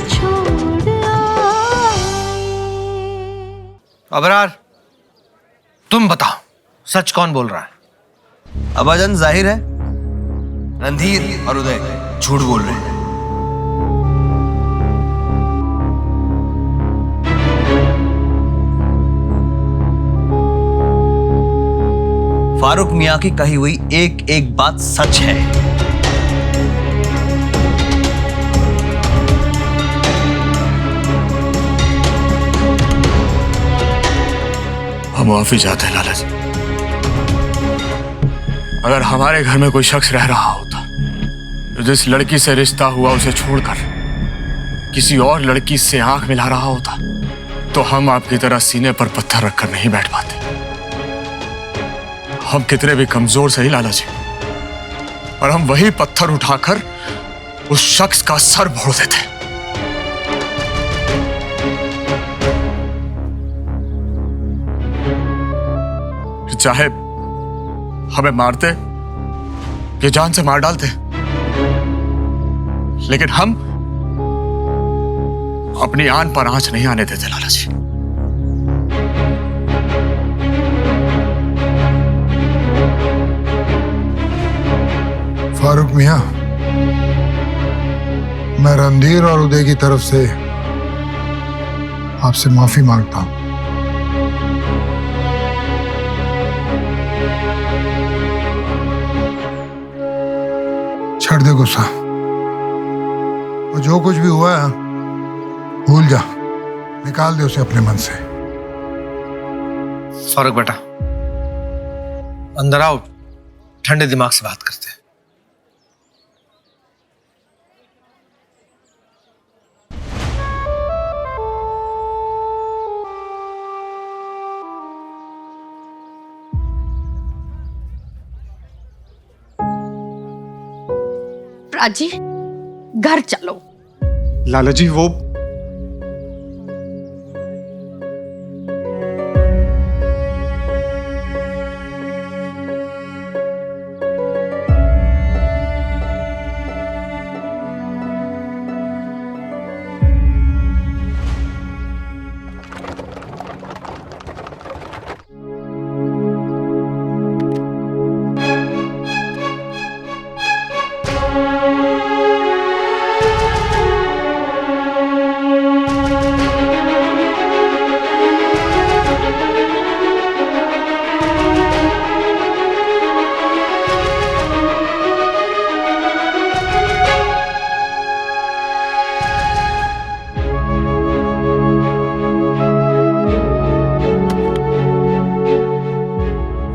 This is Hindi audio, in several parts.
छोड़ आए। अबरार, तुम बताओ सच कौन बोल रहा है? अबाजान जाहिर है रणधीर और उदय झूठ बोल रहे हैं। फारूक मियां की कही हुई एक एक बात सच है। हम माफी चाहते हैं लाला जी। अगर हमारे घर में कोई शख्स रह रहा होता तो जिस लड़की से रिश्ता हुआ उसे छोड़कर किसी और लड़की से आंख मिला रहा होता तो हम आपकी तरह सीने पर पत्थर रखकर नहीं बैठ पाते। हम कितने भी कमजोर सही लाला जी, और हम वही पत्थर उठाकर उस शख्स का सर फोड़ देते। चाहे हमें मारते कि जान से मार डालते, लेकिन हम अपनी आन पर आंच नहीं आने देते लाला जी। फारूक मियां, मैं रणधीर और उदय की तरफ से आपसे माफी मांगता हूं। छोड़ दे गुस्सा, और जो कुछ भी हुआ है भूल जा, निकाल दे उसे अपने मन से। फारूक बेटा, अंदर आओ, ठंडे दिमाग से बात करते हैं। राजी, घर चलो। लाला जी वो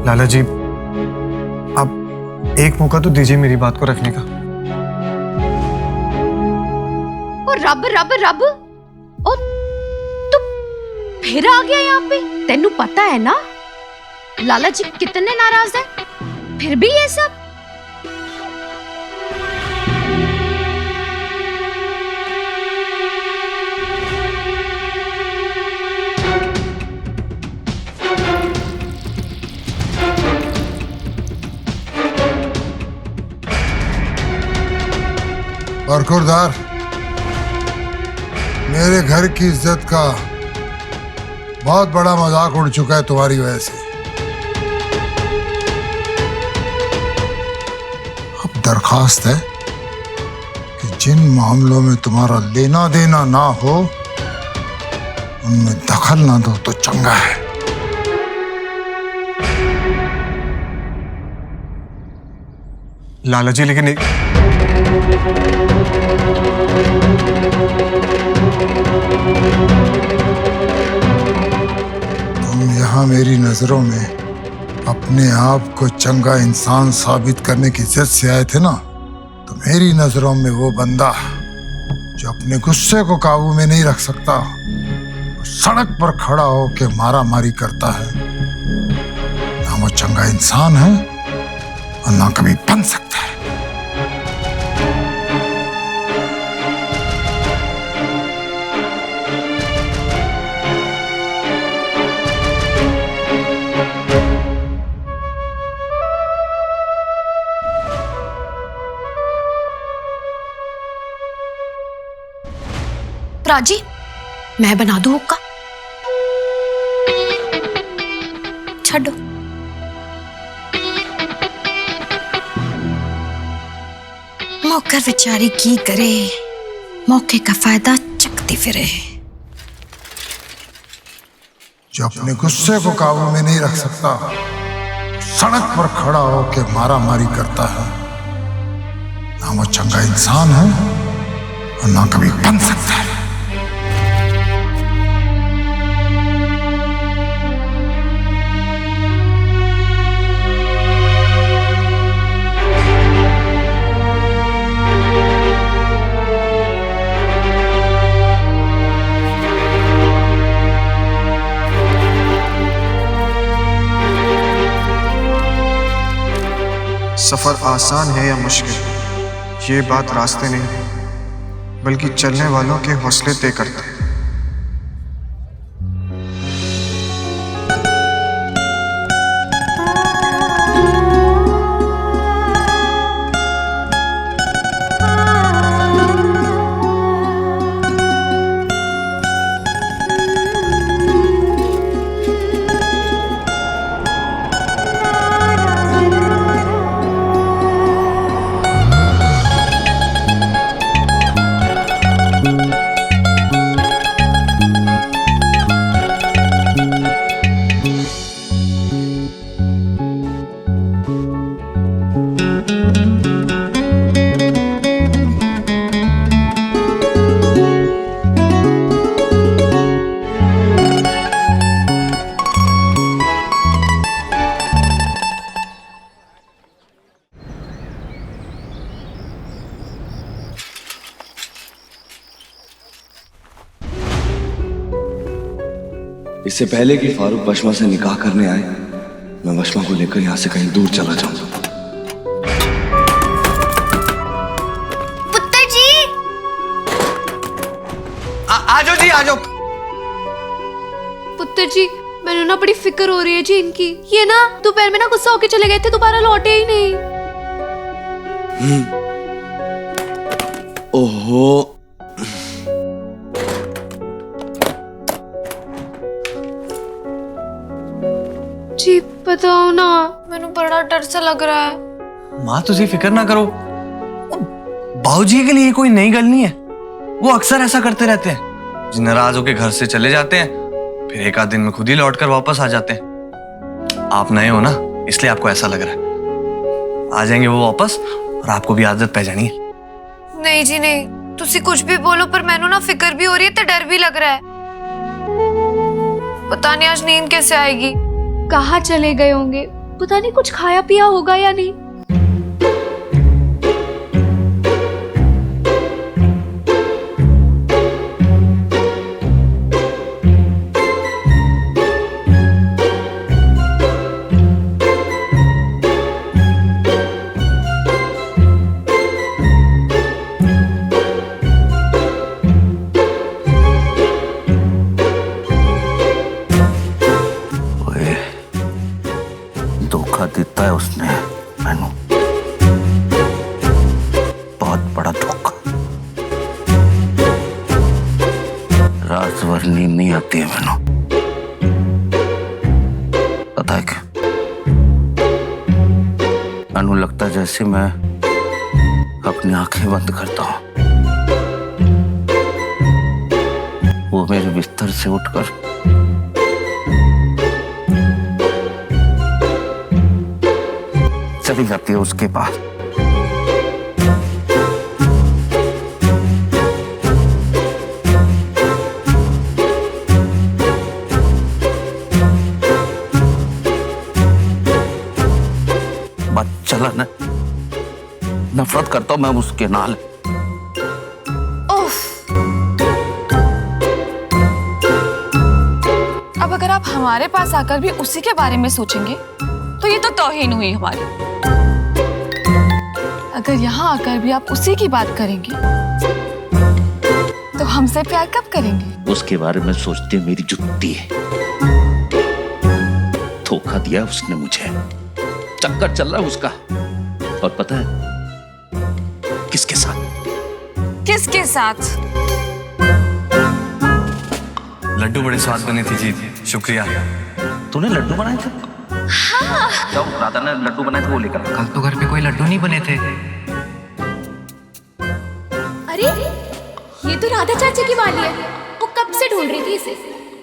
लाला जी, आप एक मौका तो दीजिए मेरी बात को रखने का। ओ रब रब रब, ओ तू फिर आ गया यहाँ पे। तेनू पता है ना लाला जी कितने नाराज है, फिर भी ये सब। बरखुरदार, मेरे घर की इज्जत का बहुत बड़ा मजाक उड़ चुका है तुम्हारी वजह से। अब दरखास्त है कि जिन मामलों में तुम्हारा लेना देना ना हो उनमें दखल ना दो तो चंगा है। लाला जी, लेकिन तुम यहाँ मेरी नजरों में अपने आप को चंगा इंसान साबित करने की जिद से आए थे ना, तो मेरी नजरों में वो बंदा जो अपने गुस्से को काबू में नहीं रख सकता, सड़क पर खड़ा होकर मारा मारी करता है, ना वो चंगा इंसान है और ना कभी बन सकता है। राजी, मैं बना दूं हुक्का। छड्डो। मौकर बेचारी की करे, मौके का फायदा चकती फिरे। जो अपने गुस्से को काबू में नहीं रख सकता, सड़क पर खड़ा होकर मारा मारी करता है, ना वो चंगा इंसान है और ना कभी बन सकता है। सफर आसान है या मुश्किल, ये बात रास्ते नहीं बल्कि चलने वालों के हौसले तय करते हैं। इससे पहले कि फारूक वशमा से निकाह करने आए, मैं वशमा को लेकर यहाँ से कहीं दूर चला जाऊंगा। पुत्र जी, आ जाओ जी, आ जाओ। पुत्र जी, मैंने ना बड़ी फिक्र हो रही है जी इनकी। ये ना दोपहर में ना गुस्सा होके चले गए थे, दोबारा लौटे ही नहीं। ओहो, जी बताओ ना, मैंने बड़ा डर सा लग रहा है। माँ तुझे फिक्र ना करो, बाबूजी के लिए कोई नई गल नहीं है। वो अक्सर ऐसा करते रहते हैं, नाराज होकर घर से चले जाते हैं, फिर एक आध दिन में खुद ही लौट कर वापस आ जाते हैं। आप नए हो ना, इसलिए आपको ऐसा लग रहा है। आ जाएंगे वो वापस और आपको भी आदत पै जानी है। नहीं जी नहीं, तुसी कुछ भी बोलो पर मैनू ना फिक्र भी हो रही है तो डर भी लग रहा है। पता नहीं आज नींद कैसे आएगी। कहाँ चले गए होंगे, पता नहीं कुछ खाया पिया होगा या नहीं। धोखा देता है उसने मैनू, बहुत बड़ा धोखा। रात भर नींद नहीं आती है मैनू, पता है क्या? मैनू लगता है जैसे मैं अपनी आंखें बंद करता हूं, वो मेरे बिस्तर से उठकर चली जाती है उसके पास। बात चला ना, नफरत करता हूं मैं उसके नाल। अब अगर आप हमारे पास आकर भी उसी के बारे में सोचेंगे तो ये तो तौहीन हुई हमारी। अगर यहाँ आकर भी आप उसी की बात करेंगे तो हमसे प्यार कब करेंगे? उसके बारे में सोचते मेरी जुत्ती है। धोखा दिया उसने मुझे, चक्कर चल रहा है उसका। और पता है किसके साथ? किसके साथ? लड्डू बड़े स्वाद बने थे जी, शुक्रिया। तूने लड्डू बनाए थे? हाँ। जाओ, राधा ने लड्डू बनाए थे, वो लेकर। कल तो घर पे कोई लड्डू नहीं बने थे। अरे ये तो राधा चाचा की वाली है, वो कब से ढूंढ रही थी इसे।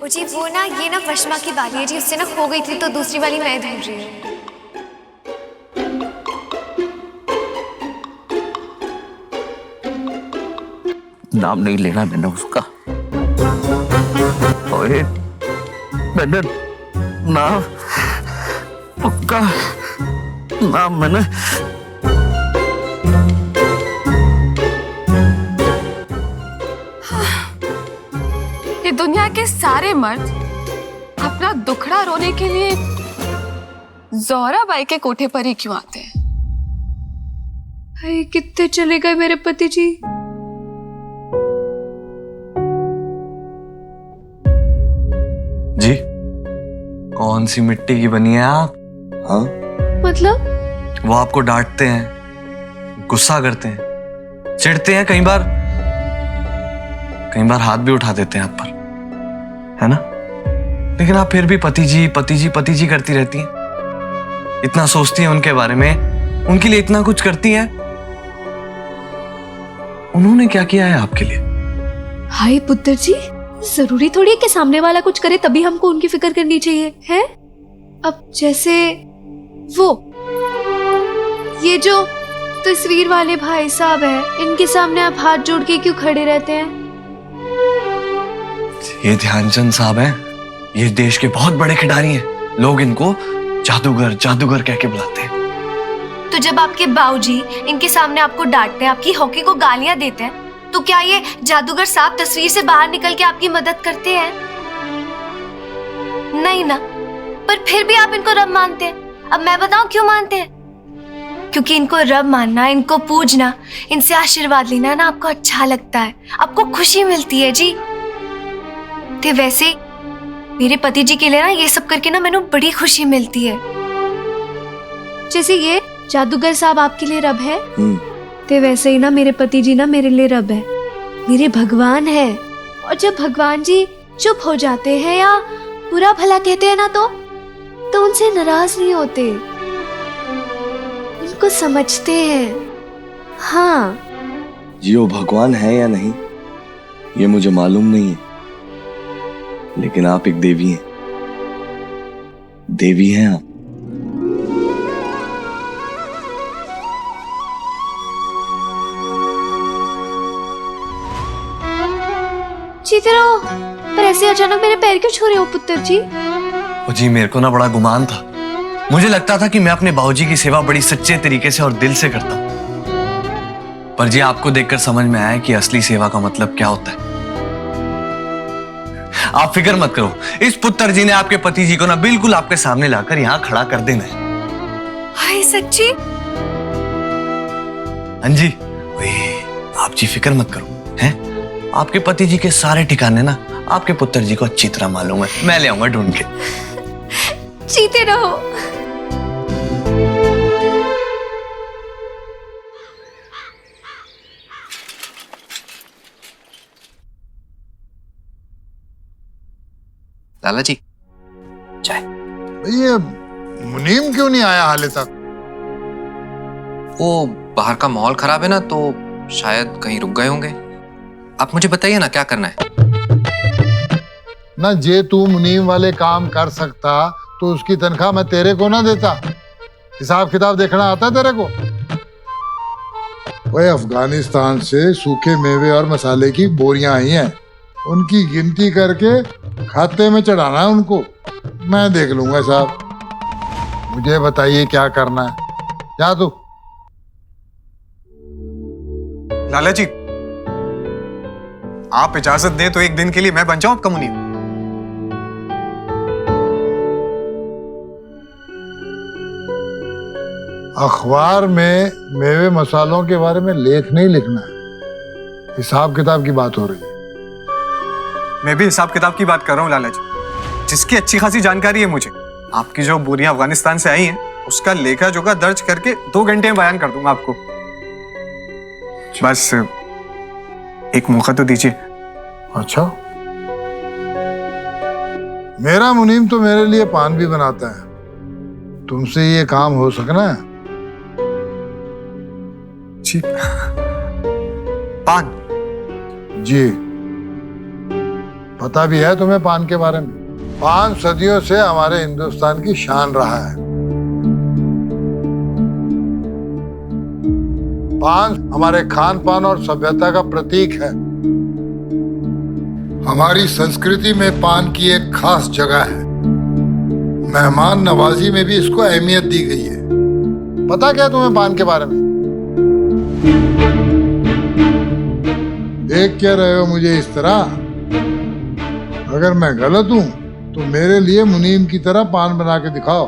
जी वो ना, ये ना वशमा की वाली है जी, उससे ना खो गई थी तो दूसरी वाली मैं ढूंढ रही हूँ। नाम नहीं लेना मैंने उसका। ओए, मैंने नाम उसका नाम मैंने ये दुनिया के सारे मर्द अपना दुखड़ा रोने के लिए ज़ोहराबाई के कोठे पर ही क्यों आते हैं? हाय कितने चले गए मेरे पति जी। जी कौन सी मिट्टी की बनी है आप? हाँ मतलब? वो आपको डांटते हैं, गुस्सा करते हैं, चिढ़ते हैं, कई बार हाथ भी उठा देते हैं आप पर, है ना? लेकिन आप फिर भी पति जी करती रहती हैं। इतना सोचती हैं उनके बारे में, उनके लिए इतना कुछ करती हैं। उन्होंने क्या किया है आपके लिए? हाय पुत्र जी, जरूरी थोड़ी है कि सामने वाला कुछ करे तभी हमको उनकी फिक्र करनी चाहिए, है? अब जैसे वो ये जो तस्वीर वाले भाई साहब हैं, इनके सामने आप हाथ जोड़ के क्यों खड़े रहते हैं? ये ध्यानचंद साहब हैं, ये देश के बहुत बड़े खिलाड़ी हैं। लोग इनको जादूगर कह के बुलाते हैं। तो जब आपके बाबूजी इनके सामने आपको डांटते हैं, आपकी हॉकी को गालियां देते हैं, तो क्या ये जादूगर साहब तस्वीर से बाहर निकल के आपकी मदद करते हैं? नहीं ना। पर फिर भी आप इनको रब मानते हैं। अब मैं बताऊं क्यों मानते हैं? क्योंकि इनको रब मानना, इनको पूजना, इनसे आशीर्वाद लेना ना आपको अच्छा लगता है, आपको खुशी मिलती है जी। तो वैसे मेरे पति जी के लिए ना ये सब करके ना मैंने बड़ी खुशी मिलती है। जैसे ये जादूगर साहब आपके लिए रब है, तो वैसे ही ना मेरे पति जी ना मेरे लिए रब है, मेरे भगवान है। और जब भगवान जी चुप हो जाते हैं या बुरा भला कहते हैं ना, तो उनसे नाराज नहीं होते, उनको समझते हैं। हाँ जी, वो भगवान है या नहीं ये मुझे मालूम नहीं है, लेकिन आप एक देवी हैं। देवी हैं आप। जीते रहो, पर ऐसे अचानक मेरे पैर क्यों छू रहे हो पुत्र जी? जी मेरे को ना बड़ा गुमान था, मुझे लगता था कि मैं अपने बाबूजी की सेवा बड़ी सच्चे तरीके से और दिल से करता हूं। पर जी आपको देखकर समझ में आया कि असली सेवा का मतलब क्या होता है। आप फिक्र मत करो, इस पुत्र जी ने आपके पति जी को ना बिल्कुल आपके सामने लाकर यहाँ खड़ा कर देना है। हाय सच्ची? हाँ जी, आप जी फिक्र मत करो, हैं? आपके पति जी के सारे ठिकाने ना आपके पुत्र जी को अच्छी तरह मालूम है, मैं ले आऊंगा ढूंढ के। जीते रहो। लाला जी चाय। ये मुनीम क्यों नहीं आया हाले तक? वो बाहर का माहौल खराब है ना, तो शायद कहीं रुक गए होंगे। आप मुझे बताइए ना क्या करना है। ना जे तू मुनीम वाले काम कर सकता तो उसकी तनख्वाह मैं तेरे को ना देता। हिसाब किताब देखना आता तेरे को? वह अफगानिस्तान से सूखे मेवे और मसाले की बोरियां आई हैं, उनकी गिनती करके खाते में चढ़ाना है उनको। मैं देख लूंगा साहब, मुझे बताइए क्या करना है। जा तू। लाला जी आप इजाजत दें तो एक दिन के लिए मैं बन जाऊं आपका मुनीम। अखबार में मेवे मसालों के बारे में लेख नहीं लिखना है, हिसाब किताब की बात हो रही है। मैं भी हिसाब किताब की बात कर रहा हूँ लाला जी, जिसकी अच्छी खासी जानकारी है मुझे। आपकी जो बोरियां अफगानिस्तान से आई हैं उसका लेखा जोखा दर्ज करके 2 घंटे में बयान कर दूंगा आपको। बस एक मौका तो दीजिए। अच्छा मेरा मुनीम तो मेरे लिए पान भी बनाता है, तुमसे ये काम हो सकना है? जी पान? जी, पता भी है तुम्हें पान के बारे में। पान सदियों से हमारे हिंदुस्तान की शान रहा है। पान हमारे खान पान और सभ्यता का प्रतीक है। हमारी संस्कृति में पान की एक खास जगह है। मेहमान नवाजी में भी इसको अहमियत दी गई है। पता क्या तुम्हें पान के बारे में? देख क्या रहे हो मुझे इस तरह? अगर मैं गलत हूं तो मेरे लिए मुनीम की तरह पान बना के दिखाओ।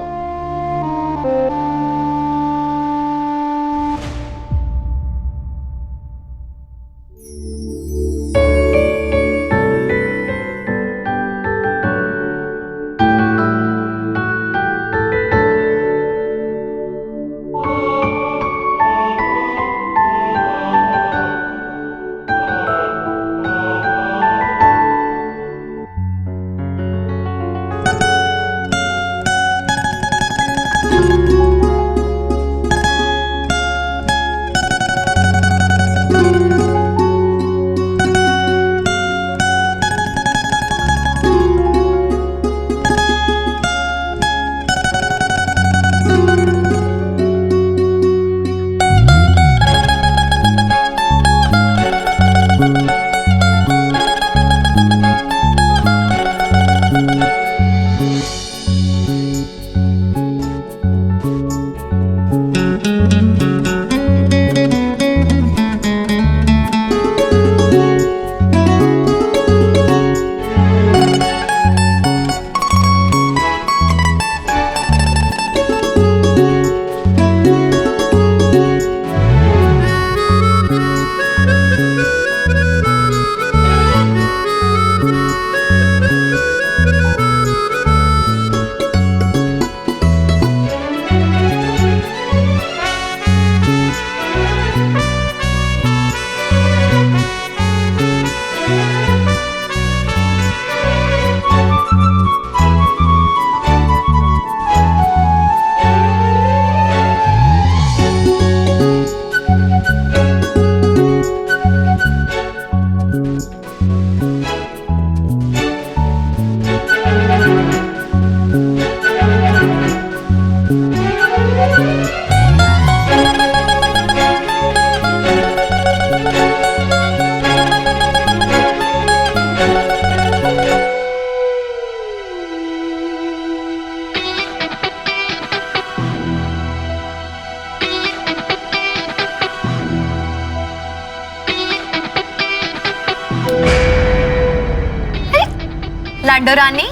लाडो रानी,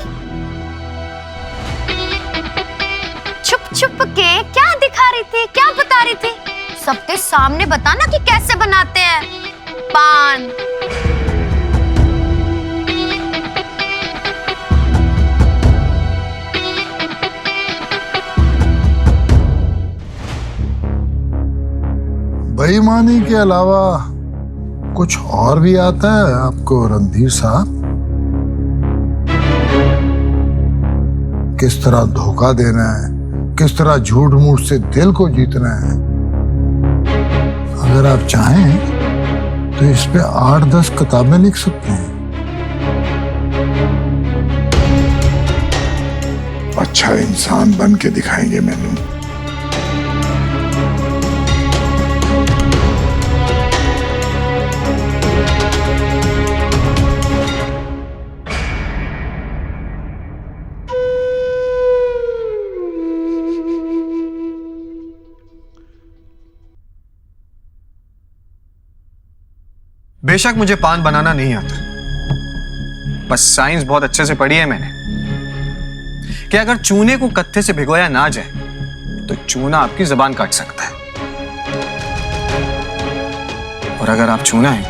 छुप छुप के क्या दिखा रही थी, क्या बता रही थी? सबके सामने बताना कि कैसे बनाते हैं पान। बेईमानी के अलावा कुछ और भी आता है आपको रणधीर साहब? किस तरह धोखा देना है, किस तरह झूठ मूठ से दिल को जीतना है। अगर आप चाहें तो इस पे 8-10 किताबें लिख सकते हैं। अच्छा इंसान बन के दिखाएंगे मैनू। बेशक मुझे पान बनाना नहीं आता, बस साइंस बहुत अच्छे से पढ़ी है मैंने कि अगर चूने को कत्थे से भिगोया ना जाए तो चूना आपकी जबान काट सकता है, और अगर आप चूना है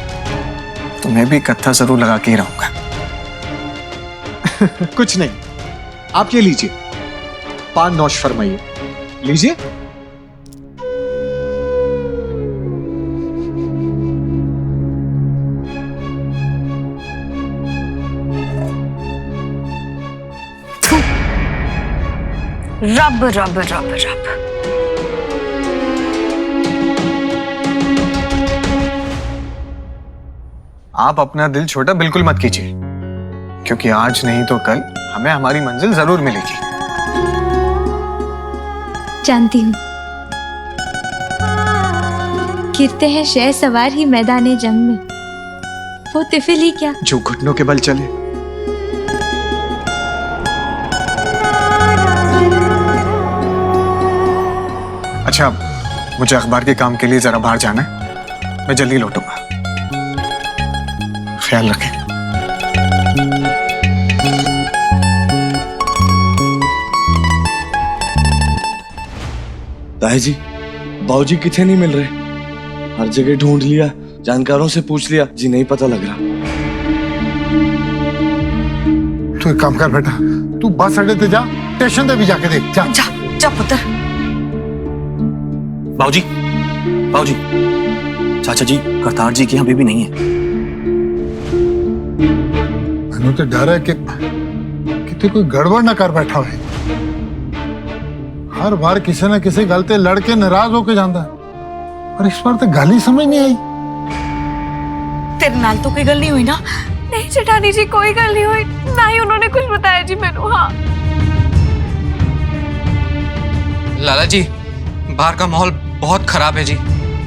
तो मैं भी कत्था जरूर लगा के ही रहूंगा। कुछ नहीं, आप ये लीजिए, पान नौश फरमाइए, लीजिए। रब रब रब रब। आप अपना दिल छोटा बिल्कुल मत कीजिए, क्योंकि आज नहीं तो कल हमें हमारी मंजिल जरूर मिलेगी। जानती हूँ। गिरते हैं शह सवार ही मैदाने जंग में, वो तिफिल ही क्या जो घुटनों के बल चले। अच्छा, मुझे अखबार के काम के लिए जरा बाहर जाना है, मैं जल्दी लौटूंगा। ख्याल रखें। ताई जी, बाबूजी किथे नहीं मिल रहे। हर जगह ढूंढ लिया, जानकारों से पूछ लिया जी, नहीं पता लग रहा। तू एक काम कर बेटा, तू बस अड्डे पे जा, स्टेशन पे भी जाके देख। जा जा जा पुत्र। बाबूजी, बाबूजी, चाचा जी करतार जी के यहाँ अभी भी नहीं है। मैंने तो डर है कि तू कोई गड़बड़ ना कर बैठा है। हर बार किसी न किसी गलते लड़के नाराज होके जाता है, और इस बार तो गल ही समझ नहीं आई। तेरे नाल तो कोई गल नहीं हुई ना? नहीं जेठानी जी, कोई गल नहीं हुई, ना ही उन्होंने कुछ बताया जी मैनू। हाँ लाला जी, बाहर का माहौल बहुत खराब है जी।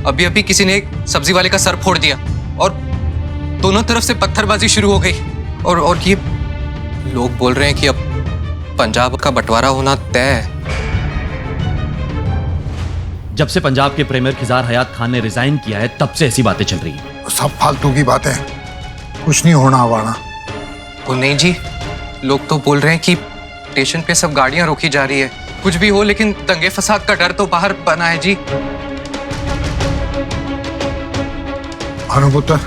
अभी अभी किसी ने एक सब्जी वाले का सर फोड़ दिया और दोनों तरफ से पत्थरबाजी शुरू हो गई। और ये लोग बोल रहे हैं कि अब पंजाब का बंटवारा होना तय है। जब से पंजाब के प्रीमियर खिजार हयात खान ने रिजाइन किया है, तब से ऐसी बातें चल रही हैं। सब फालतू की बातें, कुछ नहीं होना वाला। वो नहीं जी, लोग तो बोल रहे हैं कि स्टेशन पे सब गाड़ियां रोकी जा रही है। कुछ भी हो, लेकिन दंगे फसाद का डर तो बाहर बना है जी। भानुपुत्र,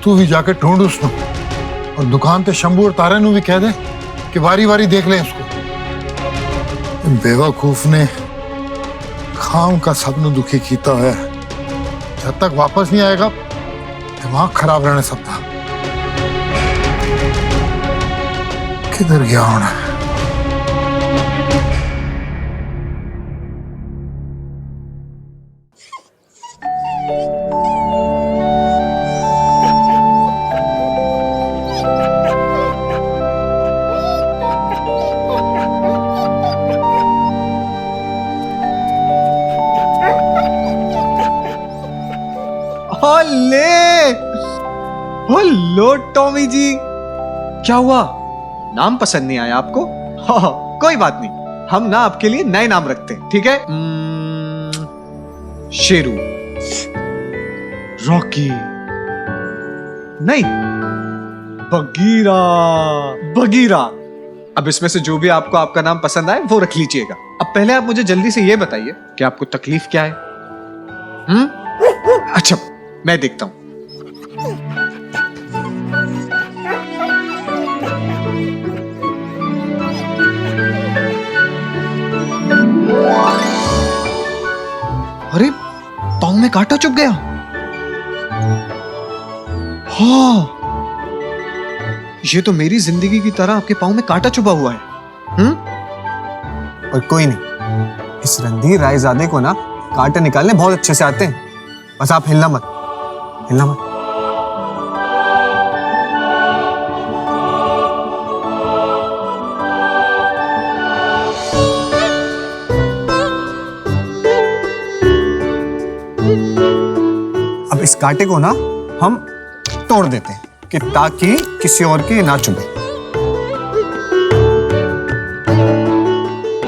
तू भी जाके ढूंढ उसको, और दुकान पे शंभू और तारे नू भी कह दे कि बारी बारी देख ले उसको। बेवकूफ ने खाम का सबनों दुखी कीता है। जब तक वापस नहीं आएगा, दिमाग खराब रहने सबका। किधर गया होना? हेलो टॉमी जी, क्या हुआ? नाम पसंद नहीं आया आपको? हाँ, कोई बात नहीं, हम ना आपके लिए नए नाम रखते हैं, ठीक है? शेरू, रॉकी, नहीं, बगीरा। बगीरा। अब इसमें से जो भी आपको आपका नाम पसंद आए वो रख लीजिएगा। अब पहले आप मुझे जल्दी से ये बताइए कि आपको तकलीफ क्या है? अच्छा, मैं देखता हूं। अरे, पांव में कांटा चुभ गया। हाँ, ये तो मेरी जिंदगी की तरह आपके पांव में कांटा चुभा हुआ है। और कोई नहीं, इस रणधीर रायजादे को ना कांटे निकालने बहुत अच्छे से आते हैं। बस आप हिलना मत, हिलना मत। अब इस कांटे को ना हम तोड़ देते हैं कि ताकि किसी और के ना चुभे।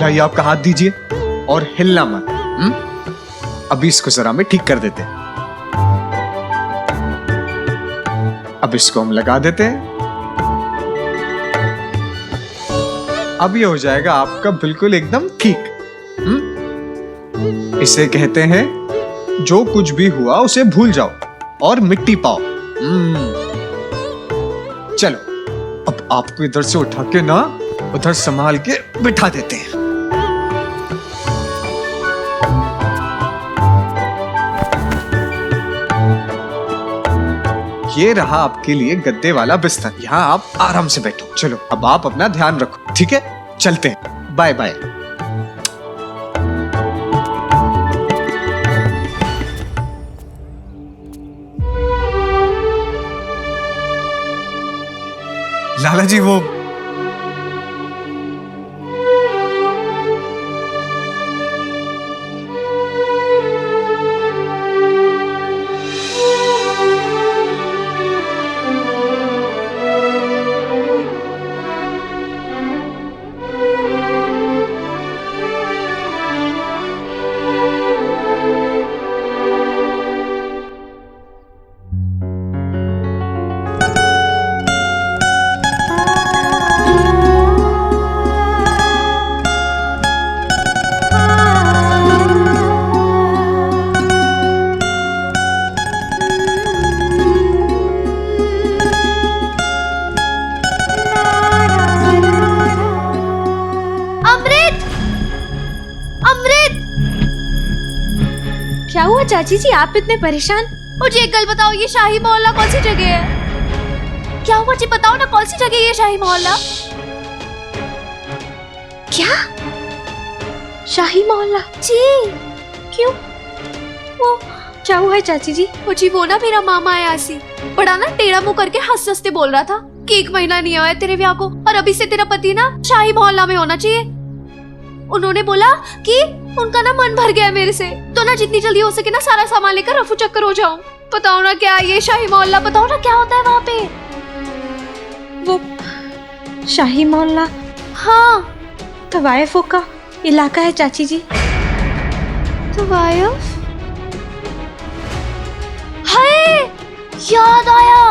लाइए, आपका हाथ दीजिए और हिलना मत। अभी इसको जरा में ठीक कर देते हैं। अब इसको हम लगा देते हैं। अब ये हो जाएगा आपका बिल्कुल एकदम ठीक। इसे कहते हैं जो कुछ भी हुआ उसे भूल जाओ और मिट्टी पाओ। चलो, अब आपको इधर से उठा के ना उधर संभाल के बिठा देते हैं। ये रहा आपके लिए गद्दे वाला बिस्तर। यहाँ आप आराम से बैठो। चलो, अब आप अपना ध्यान रखो, ठीक है? चलते हैं। Bye bye. लाला जी वो क्या हुआ चाची जी, आप इतने परेशान? मुझे एक गल बताओ, ये शाही मोहल्ला कौन सी जगह है? क्या हुआ जी, बताओ ना, कौन सी जगह है ये शाही मोहल्ला? क्या शाही मोहल्ला? जी क्यों? वो क्या हुआ है चाची जी? जी वो ना मेरा मामा है आसी, बड़ा ना टेढ़ा मुंह करके हंस हंसते बोल रहा था कि 1 महीना नहीं हुआ है तेरे ब्याह को और अभी से तेरा पति ना शाही मोहल्ला में होना चाहिए। उन्होंने बोला कि उनका ना मन भर गया है मेरे से, तो ना जितनी जल्दी हो सके ना सारा सामान लेकर रफू चक्कर हो जाऊं। बताओ ना क्या ये शाही मोहल्ला, बताओ ना क्या होता है वहाँ पे? वो शाही मोहल्ला हाँ तवायफों का इलाका है चाची जी। तवायफ? हाय याद आया,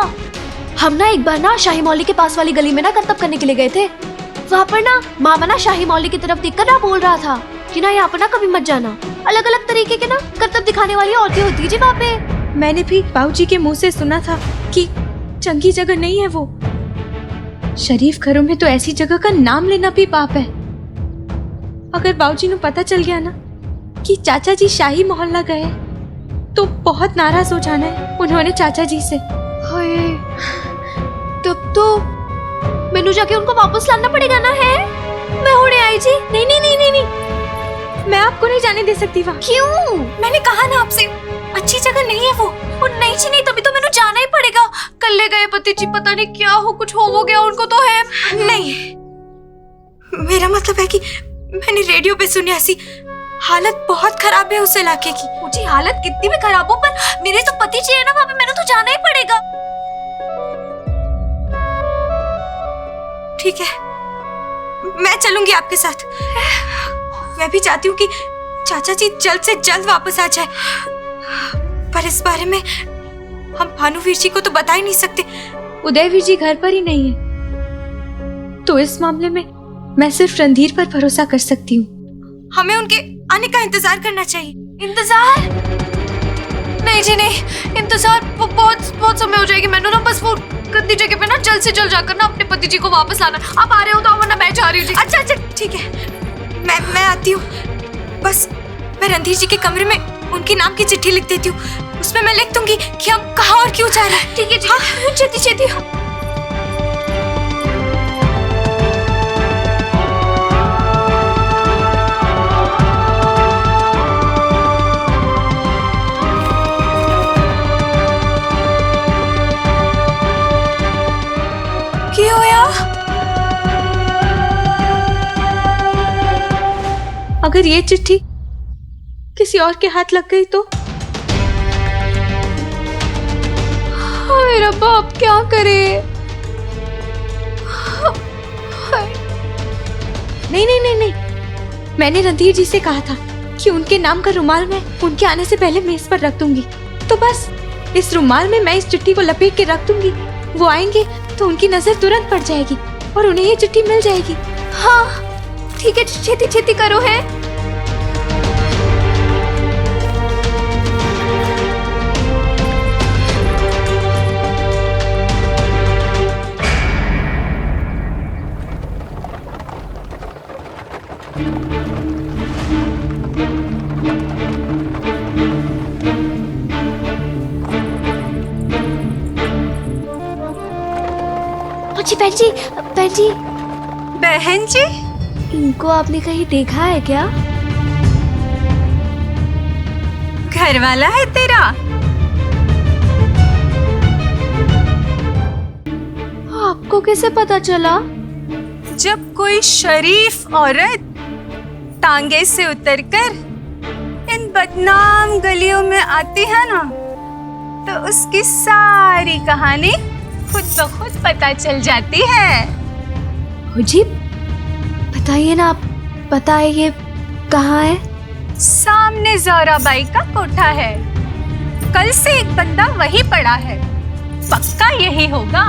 हम ना एक बार ना शाही मोहल्ले के पास वाली गली में ना करतब करने के लिए गए थे। वहाँ पर ना मामा ना शाही मोहल्ले की तरफ देखकर ना बोल रहा था कि ना यहाँ पर ना कभी मत जाना, अलग अलग तरीके के ना करतब दिखाने वाली औरतें होती है जी वहाँ पे। मैंने भी बाबूजी के मुंह से सुना था कि चंगी जगह नहीं है वो, शरीफ घरों में तो ऐसी जगह का नाम लेना भी पाप है। अगर बाबूजी को पता चल गया ना कि चाचा जी शाही मोहल्ला गए तो बहुत नाराज हो जाना है उन्होंने चाचा जी से। हाय तब तो मैनू जाके उनको वापस लाना पड़ेगा ना। है मैं होने आई जी। नहीं नहीं नहीं नहीं नहीं, मैं आपको नहीं जाने दे सकती वहाँ। क्यों? मैंने कहा ना आपसे, अच्छी जगह नहीं है वो। नहीं जी नहीं, तभी तो मैंने जाना ही पड़ेगा। कल ले गए पति जी, पता नहीं क्या हो, कुछ हो गया उनको तो है। नहीं, मेरा मतलब है कि मैंने रेडियो पे सुनी ऐसी हालत बहुत खराब है उस इलाके की। मुझे हालत कितनी भी खराब हो पर मेरे तो पति जी है ना वहाँ पे, मैंने तो जाना ही पड़ेगा। ठीक है, मैं चलूंगी आपके साथ। मैं भी चाहती हूँ कि चाचा जी जल्द से जल्द वापस आ जाए, पर इस बारे में हम भानुवीर जी को तो बता ही नहीं सकते। उदयवीर जी घर पर ही नहीं है, तो इस मामले में मैं सिर्फ रणधीर पर भरोसा कर सकती हूँ। हमें उनके आने का इंतजार करना चाहिए। इंतजार? नहीं जी नहीं, इंतजार बहुत समय हो जाएगी। मैंने ना बस वो गंदी जगह पे ना जल्द से जल्द जाकर ना अपने पति जी को वापस लाना। आप आ रहे हो तो वरना मैं जा रही हूँ जी। अच्छा अच्छा ठीक है, मैं आती हूँ। बस मैं रणधीर जी के कमरे में उनके नाम की चिट्ठी लिख देती हूँ, उसमें मैं लिख दूंगी कि हम कहाँ और क्यों जा रहे हैं। ठीक है जी, हाँ छेती छेती। क्या होया? अगर ये चिट्ठी किसी और के हाथ लग गई तो? हाय रब्बा, अब क्या करे? नहीं नहीं नहीं नहीं, मैंने रणधीर जी से कहा था कि उनके नाम का रुमाल मैं उनके आने से पहले मेज पर रख दूंगी। तो बस इस रुमाल में मैं इस चिट्ठी को लपेट के रख दूंगी। वो आएंगे तो उनकी नजर तुरंत पड़ जाएगी और उन्हें ये चिट्ठी मिल जाएगी। हाँ ठीक है, छेती छेती करो। है बहन जी, बहन जी, बहन जी, इनको आपने कहीं देखा है क्या? घर वाला है तेरा? आपको आपको कैसे पता चला? जब कोई शरीफ औरत टांगे से उतरकर इन बदनाम गलियों में आती है ना, तो उसकी सारी कहानी खुद ब खुद पता चल जाती है। जी बताइए ना, आप पता है ये कहाँ है? सामने ज़ोराबाई का कोठा है। कल से एक बंदा वहीं पड़ा है, पक्का यही होगा।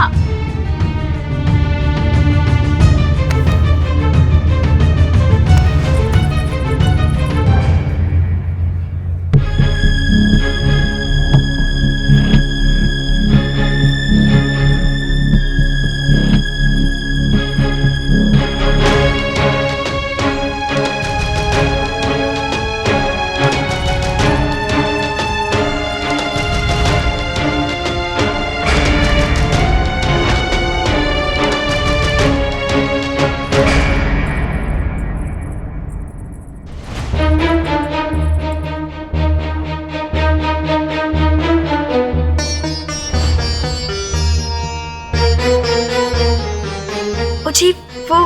जी वो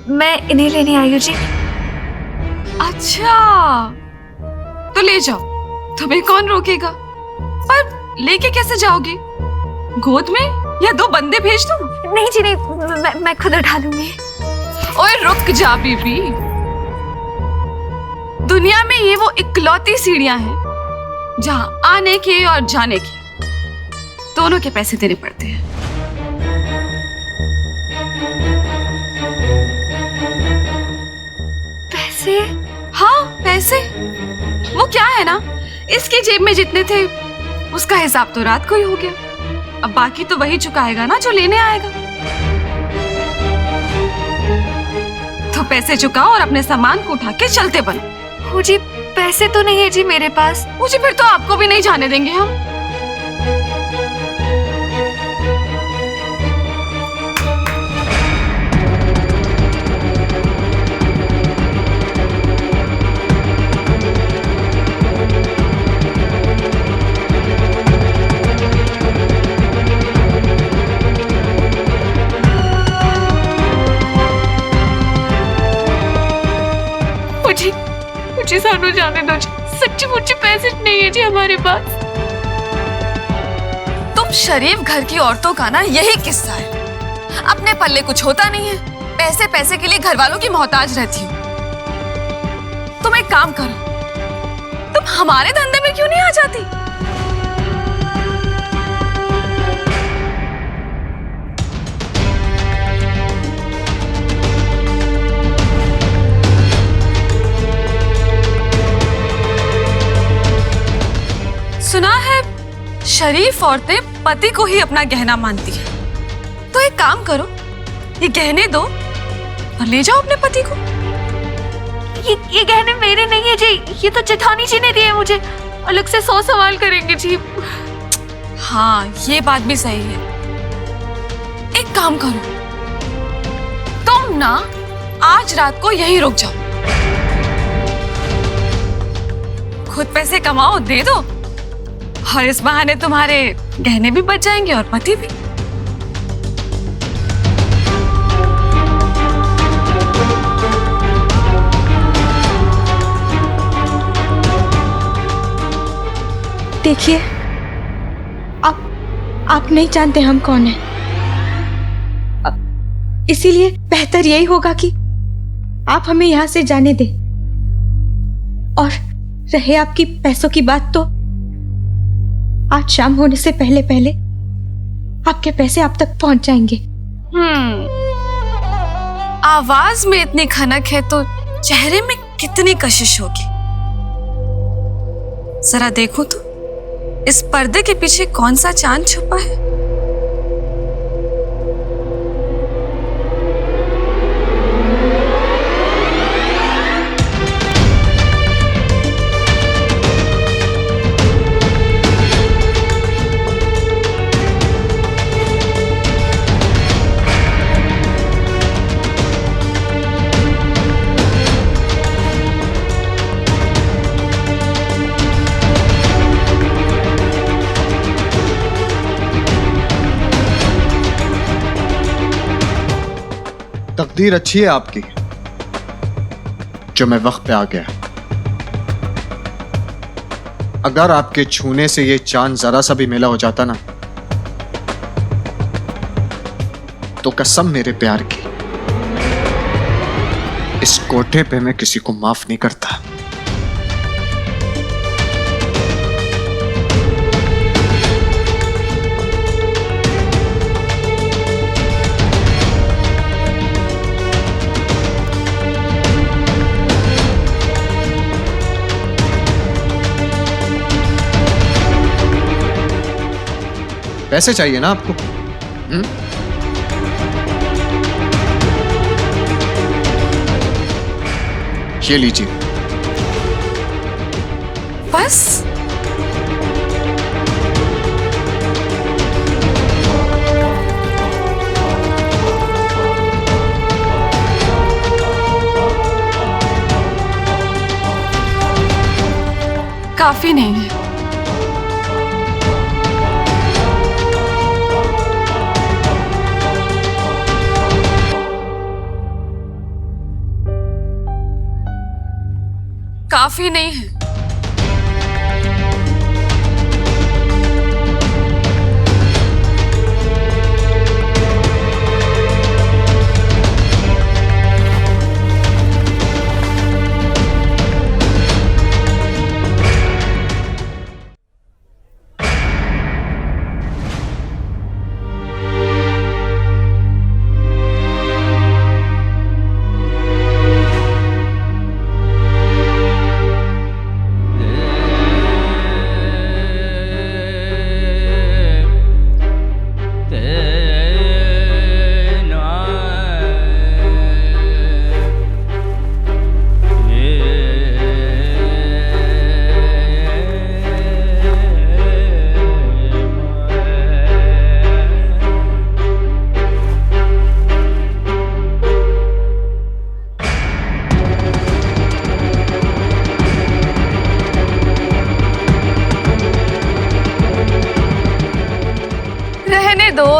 मैं इन्हें लेने आई हूँ जी। अच्छा, तो ले जाओ, तुम्हें कौन रोकेगा। पर लेके कैसे जाओगी? गोद में या दो बंदे भेज दूं? नहीं जी नहीं, मैं खुद उठा लूंगी। ओए रुक जा बीबी, दुनिया में ये वो इकलौती सीढ़ियां हैं जहां आने के और जाने के दोनों के पैसे देने पड़ते हैं। पैसे? हाँ पैसे। वो क्या है ना, इसकी जेब में जितने थे उसका हिसाब तो रात को ही हो गया। अब बाकी तो वही चुकाएगा ना जो लेने आएगा। तो पैसे चुकाओ और अपने सामान को उठा के चलते बनो। जी पैसे तो नहीं है जी मेरे पास। मुझे फिर तो आपको भी नहीं जाने देंगे हम। मुझे सानू जाने दो जी, सच्ची मुच्ची पैसे नहीं है जी हमारे पास। तुम शरीफ घर की औरतों का ना यही किस्सा है, अपने पल्ले कुछ होता नहीं है, पैसे पैसे के लिए घर वालों की मोहताज रहती हो। तुम एक काम करो, तुम हमारे धंधे में क्यों नहीं आ जाती? सुना है शरीफ औरतें पति को ही अपना गहना मानती है। तो एक काम करो, ये गहने दो और ले जाओ अपने पति को। ये गहने मेरे नहीं है जी, ये तो जेठानी जी ने दिए मुझे। अलग से 100 सवाल करेंगे जी। हाँ ये बात भी सही है। एक काम करो, तुम ना आज रात को यहीं रुक जाओ, खुद पैसे कमाओ, दे दो, और इस बहाने तुम्हारे गहने भी बच जाएंगे और पति भी। देखिए, आप नहीं जानते हम कौन हैं, इसीलिए बेहतर यही होगा कि आप हमें यहाँ से जाने दें। और रहे आपकी पैसों की बात, तो आज शाम होने से पहले पहले आपके पैसे आप तक पहुंच जाएंगे। आवाज में इतनी खनक है तो चेहरे में कितनी कशिश होगी। जरा देखो तो इस पर्दे के पीछे कौन सा चांद छुपा है। तकदीर अच्छी है आपकी जो मैं वक्त पे आ गया। अगर आपके छूने से ये चांद जरा सा भी मेला हो जाता ना, तो कसम मेरे प्यार की, इस कोठे पे मैं किसी को माफ नहीं करता। पैसे चाहिए ना आपको? ये लीजिए। बस काफी नहीं है। काफी नहीं है।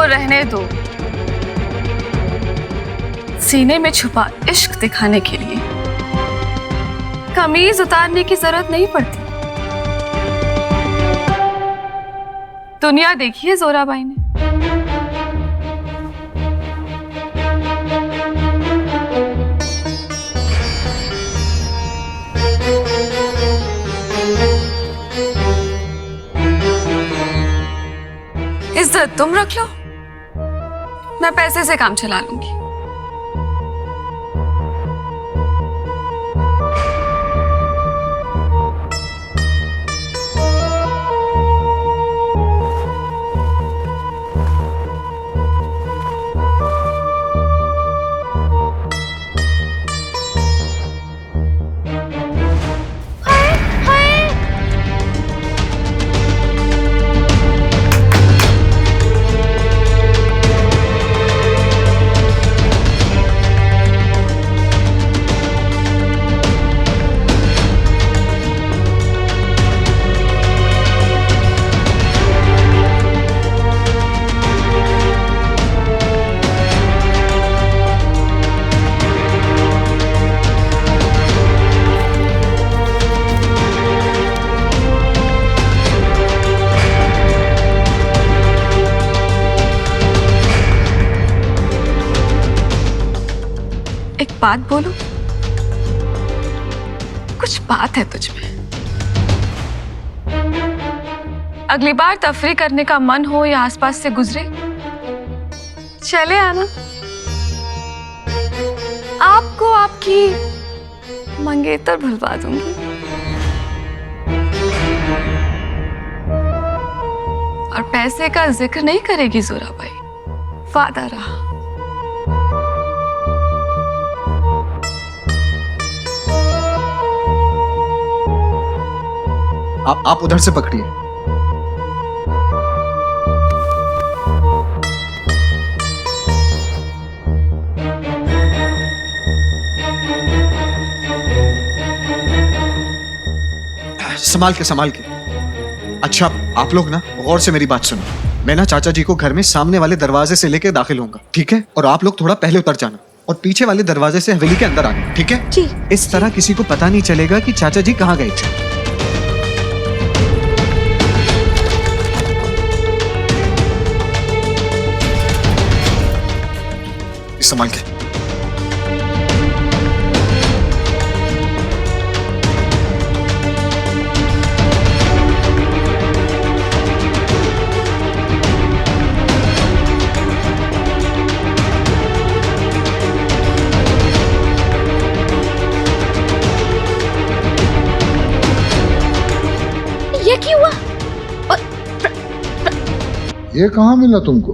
रहने दो। सीने में छुपा इश्क दिखाने के लिए कमीज उतारने की जरूरत नहीं पड़ती। दुनिया देखी है जोराबाई ने। इज्जत तुम रख लो, मैं पैसे से काम चला लूंगी। बात बोलूं? कुछ बात है तुझ में। अगली बार तफरी करने का मन हो या आसपास से गुजरे, चले आना। आपको आपकी मंगेतर भुलवा दूंगी। और पैसे का जिक्र नहीं करेगी जोराबाई, वादा रहा। आप उधर से पकड़िए। संभाल के। अच्छा आप लोग ना गौर से मेरी बात सुनो। मैं ना चाचा जी को घर में सामने वाले दरवाजे से लेके दाखिल होऊंगा, ठीक है? और आप लोग थोड़ा पहले उतर जाना, और पीछे वाले दरवाजे से हवेली के अंदर आना, ठीक है? जी। इस तरह किसी को पता नहीं चलेगा कि चाचा जी कहाँ गए थे। संभाल के। ये क्यों हुआ? ये कहाँ मिला तुमको?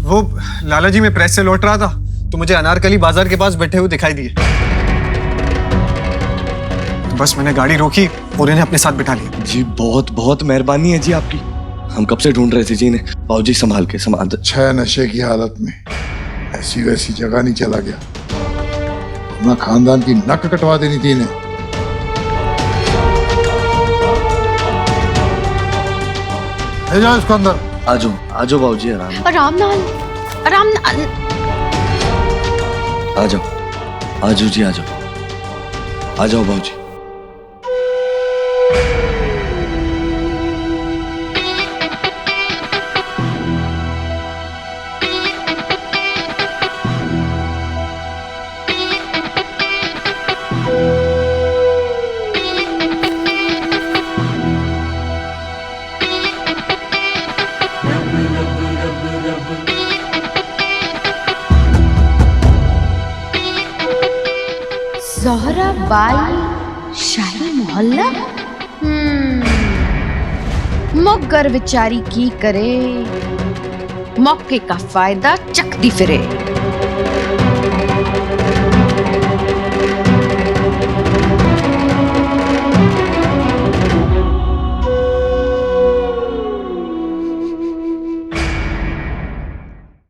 वो लाला जी, मैं प्रेस से लौट रहा था तो मुझे अनारकली बाजार के पास बैठे हुए दिखाई दिए। तो बस मैंने गाड़ी रोकी और इन्हें अपने साथ बिठा लिया। जी बहुत बहुत मेहरबानी है जी आपकी। हम कब से ढूंढ रहे थे जी इन्हें। बाबूजी संभाल के संभाल। छह नशे की हालत में ऐसी वैसी जगह नहीं चला गया, अपना खानदान की नक कटवा देनी थी इन्हें। ले जाओ इसको अंदर। आ जाओ बाबूजी, आराम आराम नाल, आराम नाल। आ जाओ जी, आ जाओ बाबूजी। ज़ोहराबाई शाही मोहल्ला। मगर बेचारी की करे, मौके का फायदा चकती फिरे।